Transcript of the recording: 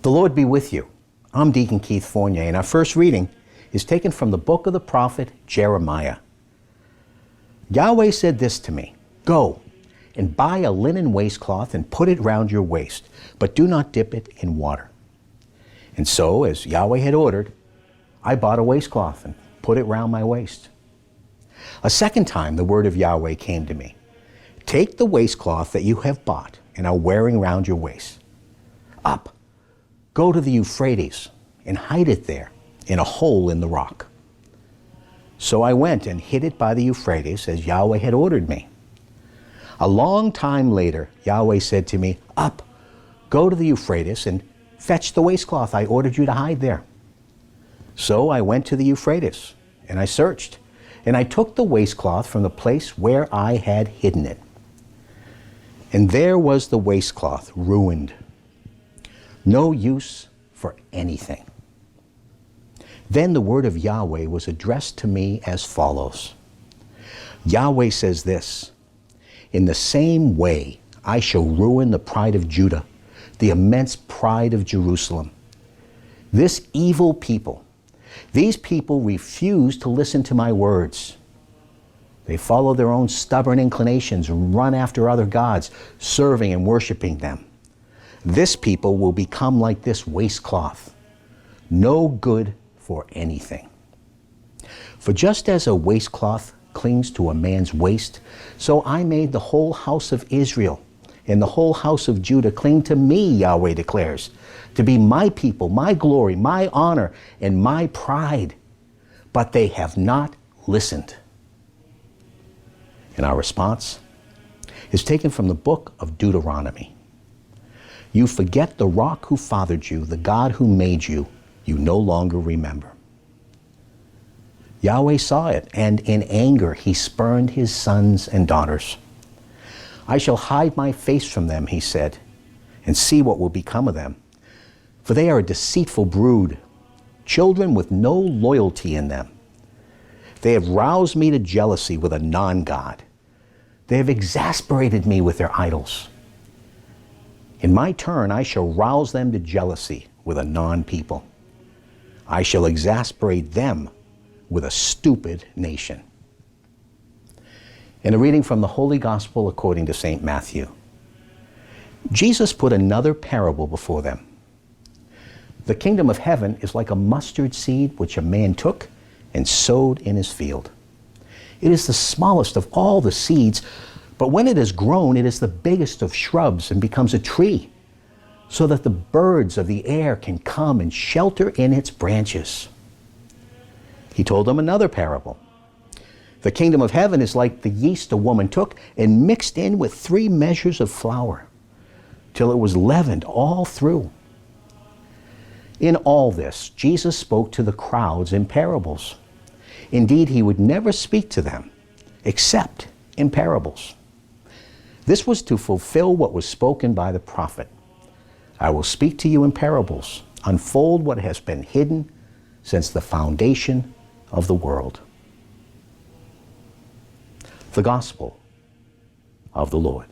The Lord be with you. I'm Deacon Keith Fournier, and our first reading is taken from the book of the prophet Jeremiah. Yahweh said this to me, "Go and buy a linen waistcloth and put it round your waist, but do not dip it in water." And so, as Yahweh had ordered, I bought a waistcloth and put it round my waist. A second time the word of Yahweh came to me, "Take the waistcloth that you have bought and are wearing round your waist. Up, go to the Euphrates and hide it there in a hole in the rock." So I went and hid it by the Euphrates as Yahweh had ordered me. A long time later, Yahweh said to me, "Up, go to the Euphrates and fetch the waistcloth I ordered you to hide there." So I went to the Euphrates and I searched, and I took the waistcloth from the place where I had hidden it. And there was the waistcloth ruined, no use for anything. Then the word of Yahweh was addressed to me as follows. Yahweh says this, "In the same way I shall ruin the pride of Judah, the immense pride of Jerusalem. This evil people, these people refuse to listen to my words. They follow their own stubborn inclinations and run after other gods, serving and worshiping them. This people will become like this waistcloth, no good for anything. For just as a waistcloth clings to a man's waist, so I made the whole house of Israel and the whole house of Judah cling to me," Yahweh declares, "to be my people, my glory, my honor, and my pride. But they have not listened." And our response is taken from the book of Deuteronomy. "You forget the rock who fathered you, the God who made you, you no longer remember." Yahweh saw it, and in anger he spurned his sons and daughters. "I shall hide my face from them," he said, "and see what will become of them. For they are a deceitful brood, children with no loyalty in them. They have roused me to jealousy with a non-God. They have exasperated me with their idols. In my turn, I shall rouse them to jealousy with a non-people. I shall exasperate them with a stupid nation." In a reading from the Holy Gospel according to St. Matthew, Jesus put another parable before them. "The kingdom of heaven is like a mustard seed which a man took and sowed in his field. It is the smallest of all the seeds, but when it has grown, it is the biggest of shrubs and becomes a tree, so that the birds of the air can come and shelter in its branches." He told them another parable. "The kingdom of heaven is like the yeast a woman took and mixed in with 3 measures of flour, till it was leavened all through." In all this, Jesus spoke to the crowds in parables. Indeed, he would never speak to them except in parables. This was to fulfill what was spoken by the prophet. "I will speak to you in parables, unfold what has been hidden since the foundation of the world." The Gospel of the Lord.